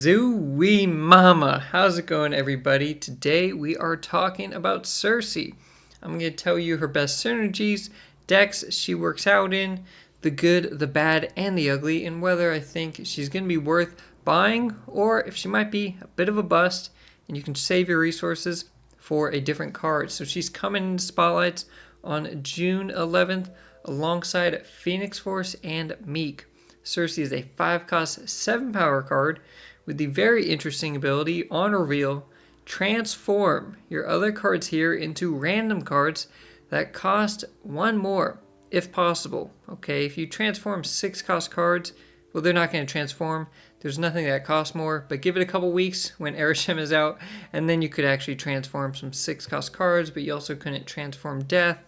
Zooey mama, how's it going everybody? Today we are talking about Sersi. I'm going to tell you her best synergies, decks she works out in, the good, the bad, and the ugly, and whether I think she's going to be worth buying or if she might be a bit of a bust and you can save your resources for a different card. So she's coming in spotlights on June 11th alongside Phoenix Force and Meek. Sersi is a 5-cost, 7-power card with the very interesting ability on reveal, transform your other cards here into random cards that cost 1 more, if possible. Okay, if you transform 6-cost cards, well, they're not going to transform. There's nothing that costs more, but give it a couple weeks when Arishem is out, and then you could actually transform some 6-cost cards, but you also couldn't transform Death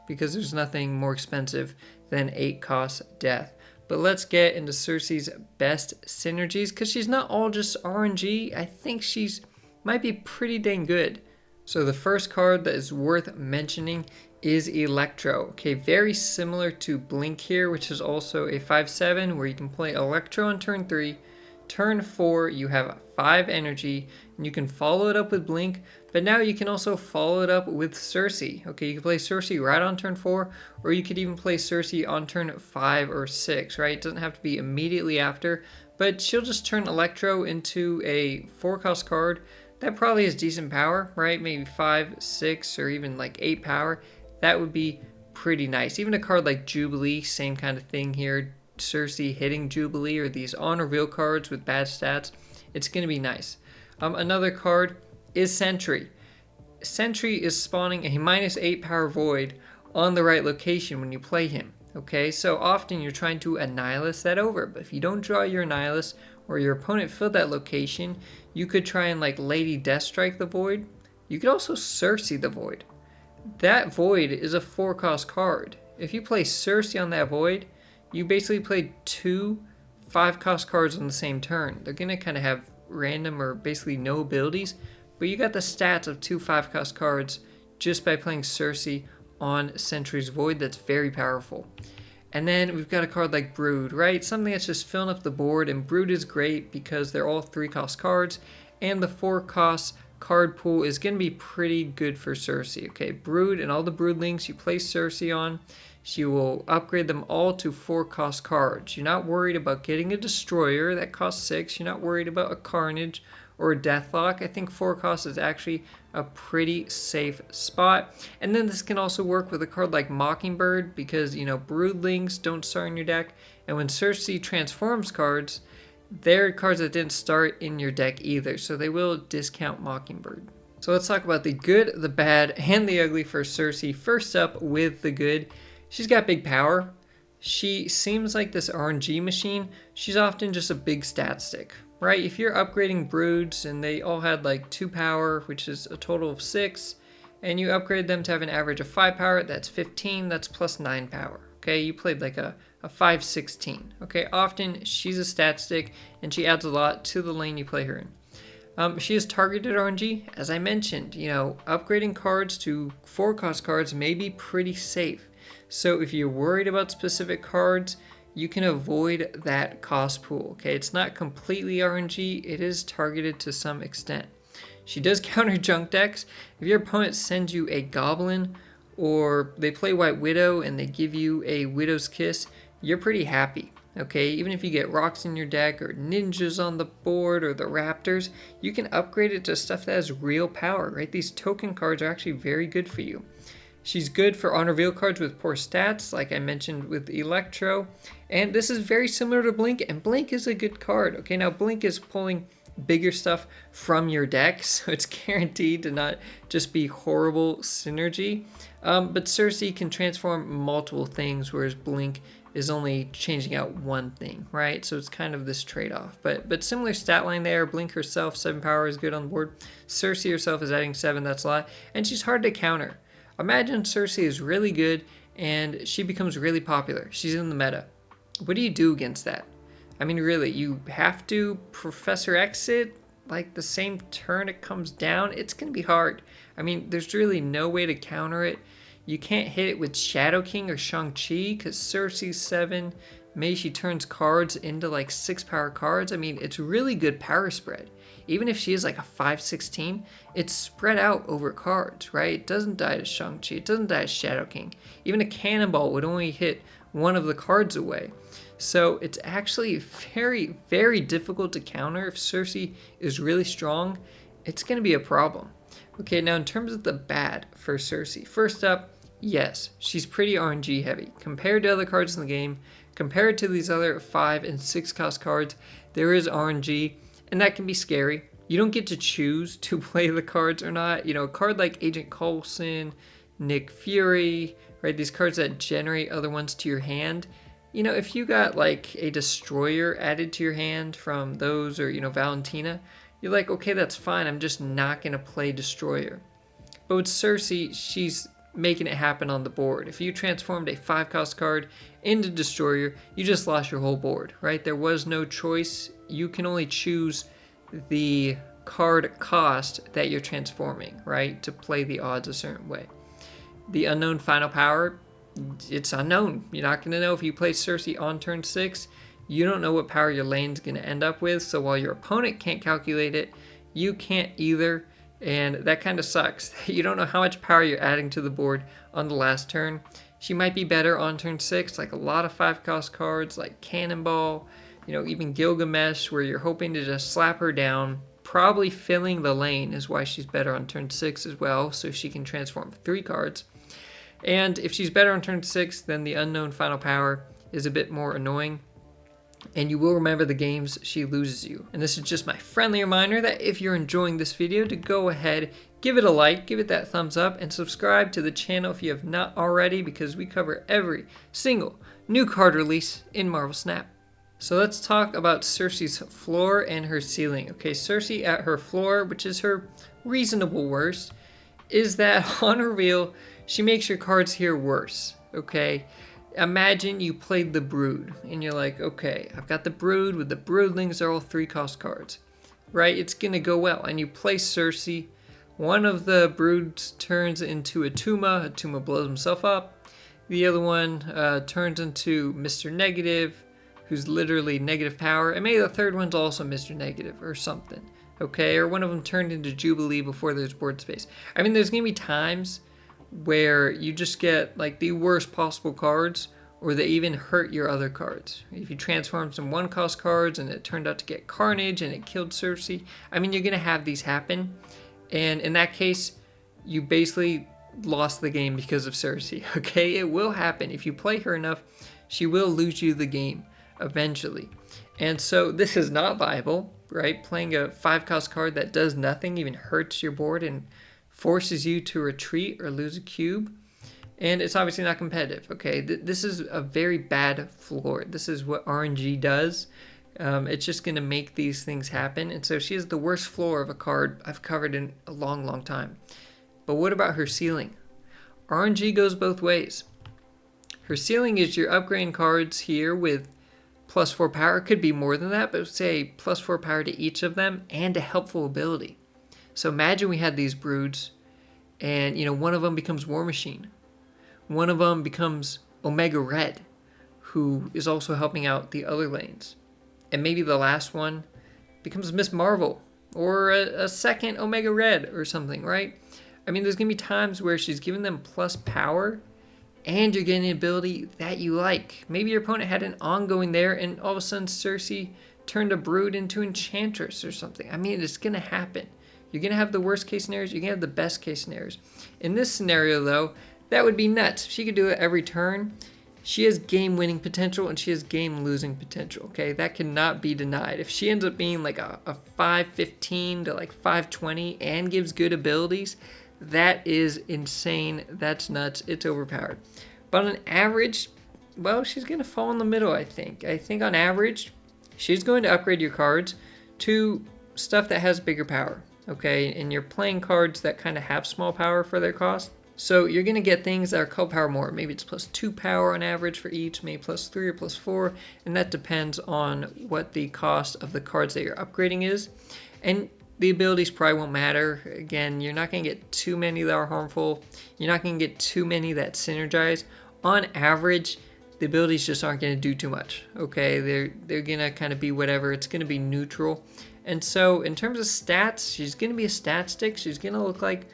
because there's nothing more expensive than 8-cost Death. But let's get into Sersi's best synergies because she's not all just RNG. I think she's might be pretty dang good. So the first card that is worth mentioning is Electro. Okay, very similar to Blink here, which is also a 5/7 where you can play Electro on turn 3. Turn 4, you have 5 energy, and you can follow it up with Blink, but now you can also follow it up with Sersi. Okay, you can play Sersi right on turn 4, or you could even play Sersi on turn 5 or 6, right? It doesn't have to be immediately after, but she'll just turn Electro into a 4-cost card that probably has decent power, right? Maybe 5, 6, or even like 8 power. That would be pretty nice. Even a card like Jubilee, same kind of thing here. Sersi hitting Jubilee or these on reveal cards with bad stats, it's going to be nice. Another card is Sentry. Sentry is spawning a -8 power void on the right location when you play him. Okay, so often you're trying to Annihilus that over, but if you don't draw your Annihilus or your opponent filled that location, you could try and like Lady Deathstrike the void. You could also Sersi the void. That void is a 4-cost card. If you play Sersi on that void, you basically played 2 5-cost cards on the same turn. They're going to kind of have random or basically no abilities, but you got the stats of 2 5-cost cards just by playing Sersi on Sentry's Void. That's very powerful. And then we've got a card like Brood, right? Something that's just filling up the board, and Brood is great because they're all 3-cost cards, and the 4-cost card pool is going to be pretty good for Sersi. Okay, Brood and all the Broodlings you play Sersi on, she will upgrade them all to 4-cost cards. You're not worried about getting a Destroyer that costs 6. You're not worried about a Carnage or a Deathlock. I think 4-cost is actually a pretty safe spot. And then this can also work with a card like Mockingbird because, you know, Broodlings don't start in your deck. And when Sersi transforms cards, they're cards that didn't start in your deck either. So they will discount Mockingbird. So let's talk about the good, the bad, and the ugly for Sersi. First up with the good. She's got big power. She seems like this RNG machine. She's often just a big stat stick, right? If you're upgrading Broods and they all had like 2 power, which is a total of 6, and you upgrade them to have an average of 5 power, that's 15, that's plus 9 power. Okay, you played like a 5/16. Okay, often she's a stat stick and she adds a lot to the lane you play her in. She is targeted RNG. As I mentioned, you know, upgrading cards to 4-cost cards may be pretty safe. So if you're worried about specific cards, you can avoid that cost pool. Okay, it's not completely RNG. It is targeted to some extent. She does counter junk decks. If your opponent sends you a Goblin or they play White Widow and they give you a Widow's Kiss, you're pretty happy. Okay, even if you get rocks in your deck or ninjas on the board or the raptors, you can upgrade it to stuff that has real power, right? These token cards are actually very good for you. She's good for on reveal cards with poor stats, like I mentioned with Electro. And this is very similar to Blink, and Blink is a good card. Okay, now Blink is pulling bigger stuff from your deck, so it's guaranteed to not just be horrible synergy. But Sersi can transform multiple things, whereas Blink is only changing out one thing, right? So it's kind of this trade-off. But similar stat line there. Blink herself, 7 power is good on the board. Sersi herself is adding 7, that's a lot. And she's hard to counter. Imagine Sersi is really good and she becomes really popular. She's in the meta. What do you do against that? I mean, really, you have to Professor Exit like the same turn it comes down. It's going to be hard. I mean, there's really no way to counter it. You can't hit it with Shadow King or Shang-Chi because Sersi's 7 Maybe she turns cards into like 6 power cards. I mean, it's really good power spread. Even if she is like a 5/16, it's spread out over cards, right? It doesn't die to Shang-Chi. It doesn't die to Shadow King. Even a cannonball would only hit one of the cards away. So it's actually very, very difficult to counter. If Sersi is really strong, it's going to be a problem. Okay, now in terms of the bad for Sersi, first up, yes, she's pretty RNG heavy. Compared to other cards in the game, compared to these other 5 and 6 cost cards, there is RNG, and that can be scary. You don't get to choose to play the cards or not. You know, a card like Agent Coulson, Nick Fury, right, these cards that generate other ones to your hand. You know, if you got like a Destroyer added to your hand from those, or, you know, Valentina, you're like, okay, that's fine. I'm just not going to play Destroyer. But with Sersi, she's making it happen on the board. If you transformed a 5-cost card into Destroyer, you just lost your whole board, right? There was no choice. You can only choose the card cost that you're transforming, right, to play the odds a certain way. The unknown final power, it's unknown. You're not going to know if you play Sersi on turn 6. You don't know what power your lane's going to end up with, so while your opponent can't calculate it, you can't either, and that kind of sucks. You don't know how much power you're adding to the board on the last turn. She might be better on turn 6, like a lot of 5-cost cards like Cannonball, you know, even Gilgamesh, where you're hoping to just slap her down. Probably filling the lane is why she's better on turn 6 as well, so she can transform 3 cards. And if she's better on turn 6, then the unknown final power is a bit more annoying. And you will remember the games she loses you. And this is just my friendly reminder that if you're enjoying this video, to go ahead, give it a like, give it that thumbs up, and subscribe to the channel if you have not already, because we cover every single new card release in Marvel Snap. So let's talk about Sersi's floor and her ceiling. Okay, Sersi at her floor, which is her reasonable worst, is that on reveal, she makes your cards here worse, okay? Imagine you played the Brood, and you're like, okay, I've got the Brood with the Broodlings, they're all 3-cost cards, right? It's gonna go well, and you play Sersi. One of the Broods turns into a Tuma blows himself up. The other one turns into Mr. Negative, who's literally negative power, and maybe the third one's also Mr. Negative or something, okay? Or one of them turned into Jubilee before there's board space. I mean, there's gonna be times where you just get like the worst possible cards, or they even hurt your other cards. If you transform some 1-cost cards and it turned out to get Carnage and it killed Sersi, I mean, you're gonna have these happen, and in that case, you basically lost the game because of Sersi, okay? It will happen. If you play her enough, she will lose you the game eventually. And so this is not viable, right? Playing a 5-cost card that does nothing, even hurts your board and forces you to retreat or lose a cube, and it's obviously not competitive, okay? This is a very bad floor. This is what RNG does. It's just going to make these things happen, and so she has the worst floor of a card I've covered in a long, long time. But what about her ceiling? RNG goes both ways. Her ceiling is your upgrading cards here with +4 power. It could be more than that, but say +4 power to each of them and a helpful ability. So imagine we had these Broods, and, you know, one of them becomes War Machine. One of them becomes Omega Red, who is also helping out the other lanes. And maybe the last one becomes Miss Marvel, or a second Omega Red or something, right? I mean, there's going to be times where she's giving them plus power, and you're getting an ability that you like. Maybe your opponent had an ongoing there, and all of a sudden Sersi turned a Brood into Enchantress or something. I mean, it's going to happen. You're going to have the worst case scenarios. You're going to have the best case scenarios. In this scenario, though, that would be nuts. She could do it every turn. She has game-winning potential, and she has game-losing potential, okay? That cannot be denied. If she ends up being like a 515 to like 520 and gives good abilities, that is insane. That's nuts. It's overpowered. But on average, well, she's going to fall in the middle, I think. I think on average, she's going to upgrade your cards to stuff that has bigger power. Okay, and you're playing cards that kind of have small power for their cost. So you're going to get things that are co-power more. Maybe it's +2 power on average for each, maybe +3 or +4, and that depends on what the cost of the cards that you're upgrading is. And the abilities probably won't matter. Again, you're not going to get too many that are harmful. You're not going to get too many that synergize. On average, the abilities just aren't going to do too much. Okay, they're going to kind of be whatever. It's going to be neutral. And so in terms of stats, she's going to be a stat stick. She's going to look like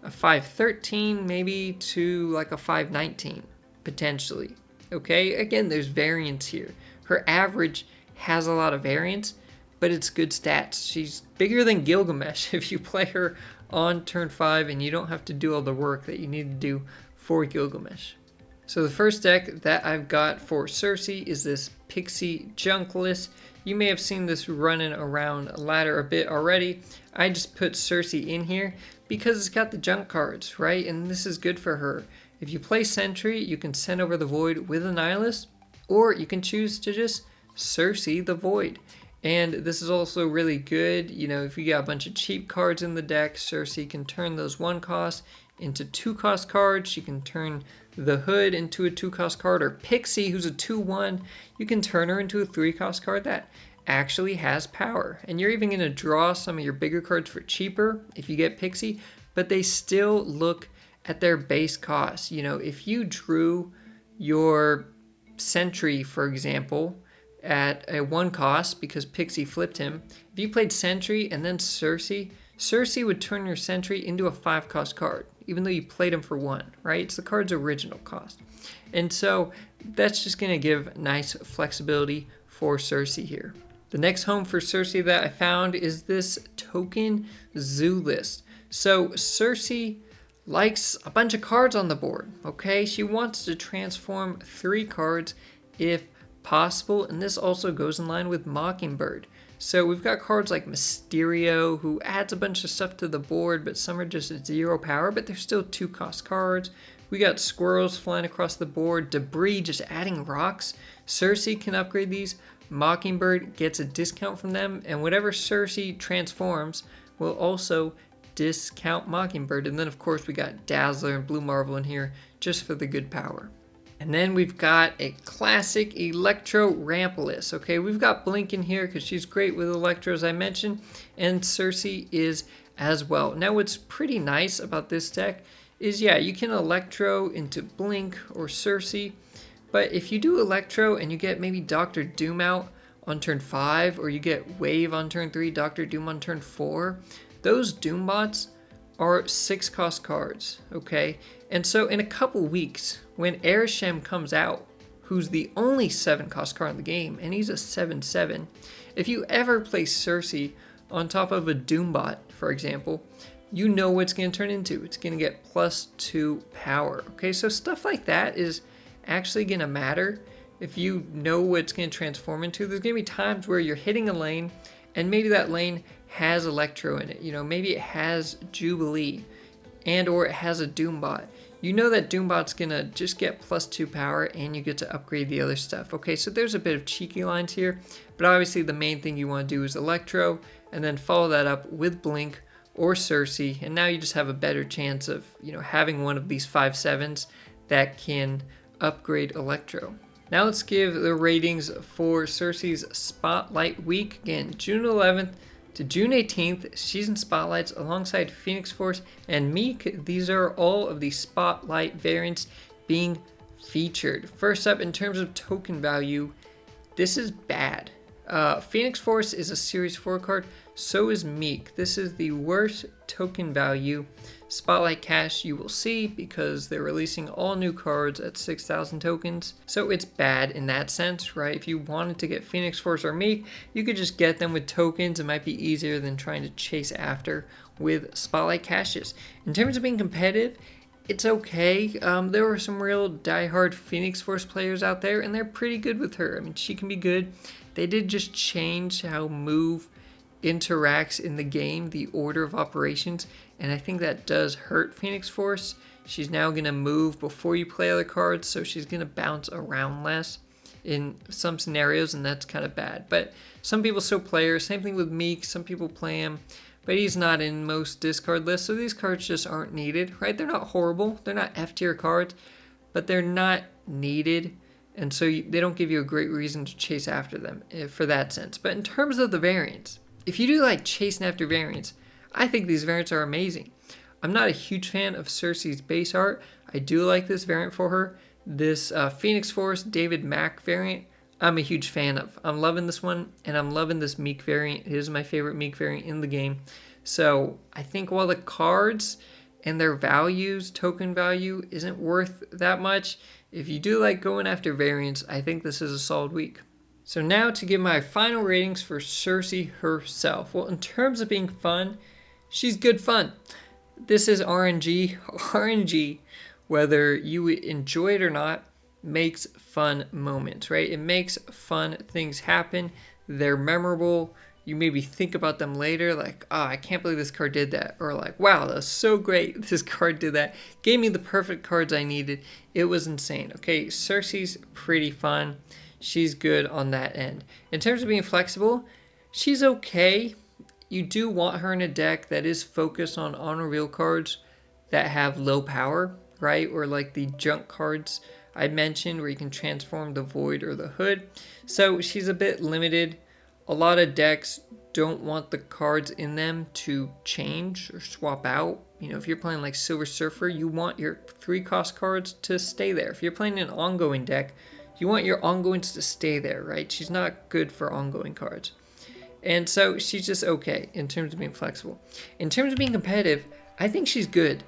a 513 maybe to like a 519 potentially. Okay, again, there's variance here. Her average has a lot of variance, but it's good stats. She's bigger than Gilgamesh if you play her on turn 5 and you don't have to do all the work that you need to do for Gilgamesh. So the first deck that I've got for Sersi is this Pixie Junk list. You may have seen this running around ladder a bit already. I just put Sersi in here because it's got the junk cards, right? And this is good for her. If you play Sentry, you can send over the Void with a Nihilist, or you can choose to just Sersi the Void. And this is also really good, you know, if you got a bunch of cheap cards in the deck, Sersi can turn those 1 cost into 2 cost cards. She can turn the Hood into a 2 cost card, or Pixie, who's a 2/1, you can turn her into a 3 cost card that actually has power. And you're even going to draw some of your bigger cards for cheaper if you get Pixie, but they still look at their base cost. You know, if you drew your Sentry, for example, at a 1 cost because Pixie flipped him, if you played Sentry and then Sersi, Sersi would turn your Sentry into a 5 cost card, even though you played him for 1, right? It's the card's original cost. And so that's just going to give nice flexibility for Sersi here. The next home for Sersi that I found is this Token Zoo list. So Sersi likes a bunch of cards on the board, okay? She wants to transform 3 cards if possible, and this also goes in line with Mockingbird. So we've got cards like Mysterio, who adds a bunch of stuff to the board, but some are just 0 power, but they're still 2 cost cards. We got squirrels flying across the board, debris just adding rocks. Sersi can upgrade these. Mockingbird gets a discount from them, and whatever Sersi transforms will also discount Mockingbird. And then of course we got Dazzler and Blue Marvel in here just for the good power. And then we've got a classic Electro ramp list. Okay, we've got Blink in here because she's great with Electro, as I mentioned, and Sersi is as well. Now what's pretty nice about this deck is, yeah, you can Electro into Blink or Sersi, but if you do Electro and you get maybe Dr. Doom out on turn 5, or you get Wave on turn 3, Dr. Doom on turn 4, those Doom bots are 6 cost cards, okay? And so in a couple weeks, when Arishem comes out, who's the only 7 cost card in the game, and he's a 7/7, if you ever play Sersi on top of a Doombot, for example, you know what it's going to turn into. It's going to get +2 power, okay? So stuff like that is actually going to matter if you know what it's going to transform into. There's going to be times where you're hitting a lane, and maybe that lane has Electro in it. You know, maybe it has Jubilee, and or it has a Doombot. You know that Doombot's gonna just get +2 power, and you get to upgrade the other stuff. Okay, so there's a bit of cheeky lines here, but obviously the main thing you want to do is Electro, and then follow that up with Blink or Sersi, and now you just have a better chance of, you know, having one of these 5/7s that can upgrade Electro. Now let's give the ratings for Sersi's Spotlight Week. Again, June 11th to June 18th, she's in Spotlights alongside Phoenix Force and Meek. These are all of the Spotlight variants being featured. First up, in terms of token value, this is bad. Phoenix Force is a Series 4 card, so is Meek. This is the worst token value Spotlight cash you will see because they're releasing all new cards at 6,000 tokens. So it's bad in that sense, right? If you wanted to get Phoenix Force or Meek, you could just get them with tokens. It might be easier than trying to chase after with Spotlight caches. In terms of being competitive, it's okay. There were some real diehard Phoenix Force players out there, and they're pretty good with her. I mean, she can be good. They did just change how move interacts in the game, the order of operations, and I think that does hurt Phoenix Force. She's now going to move before you play other cards, so she's going to bounce around less in some scenarios, and that's kind of bad. But some people still play her. Same thing with Meek. Some people play him, but he's not in most discard lists, so these cards just aren't needed, right? They're not horrible. They're not F-tier cards, but they're not needed, and so they don't give you a great reason to chase after them for that sense. But in terms of the variants, if you do like chasing after variants, I think these variants are amazing. I'm not a huge fan of Sersi's base art. I do like this variant for her. This Phoenix Force David Mack variant, I'm a huge fan of. I'm loving this one, and I'm loving this Meek variant. It is my favorite Meek variant in the game. So I think while the cards and their values, token value, isn't worth that much, if you do like going after variants, I think this is a solid week. So now to give my final ratings for Sersi herself. Well, in terms of being fun, she's good fun. This is RNG. RNG, whether you enjoy it or not, makes fun moments, right? It makes fun things happen. They're memorable. You maybe think about them later, like, oh, I can't believe this card did that. Or like, wow, that was so great. This card did that. Gave me the perfect cards I needed. It was insane. Okay, Sersi's pretty fun. She's good on that end. In terms of being flexible, she's okay. You do want her in a deck that is focused on reveal cards that have low power, right? Or like the junk cards I mentioned where you can transform the Void or the Hood. So she's a bit limited. A lot of decks don't want the cards in them to change or swap out. You know, if you're playing like Silver Surfer, you want your 3-cost cards to stay there. If you're playing an ongoing deck, you want your ongoings to stay there, right? She's not good for ongoing cards. And so she's just okay in terms of being flexible. In terms of being competitive, I think she's good.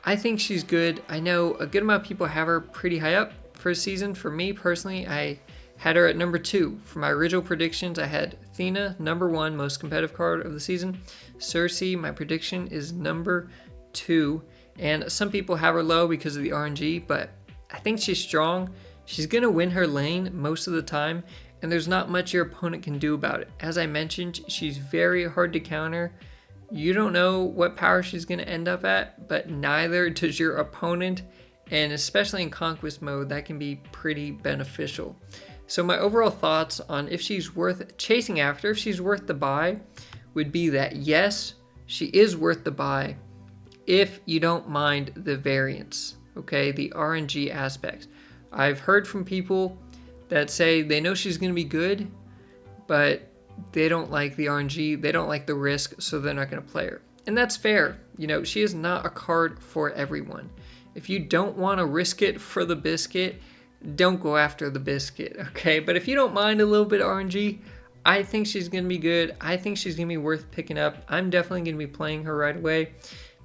I know a good amount of people have her pretty high up for a season. For me personally, I had her at number 2. For my original predictions, I had Athena, number 1, most competitive card of the season. Sersi, my prediction, is number 2. And some people have her low because of the RNG, but I think she's strong. She's going to win her lane most of the time, and there's not much your opponent can do about it. As I mentioned, she's very hard to counter. You don't know what power she's going to end up at, but neither does your opponent, and especially in Conquest mode, that can be pretty beneficial. So my overall thoughts on if she's worth chasing after, if she's worth the buy, would be that yes, she is worth the buy if you don't mind the variance, okay, the RNG aspects. I've heard from people that say they know she's going to be good, but they don't like the RNG, they don't like the risk, so they're not going to play her. And that's fair. You know, she is not a card for everyone. If you don't want to risk it for the biscuit, don't go after the biscuit, okay? But if you don't mind a little bit of RNG, I think she's going to be good. I think she's going to be worth picking up. I'm definitely going to be playing her right away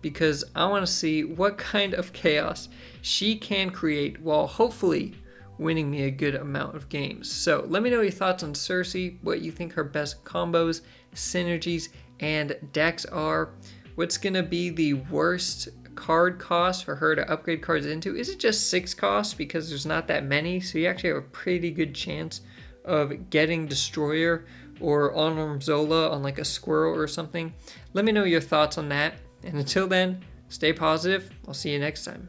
because I want to see what kind of chaos she can create while hopefully winning me a good amount of games. So let me know your thoughts on Sersi, what you think her best combos, synergies, and decks are. What's going to be the worst card cost for her to upgrade cards into? Is it just 6 costs because there's not that many? So you actually have a pretty good chance of getting Destroyer or on Zola on like a Squirrel or something. Let me know your thoughts on that. And until then, stay positive. I'll see you next time.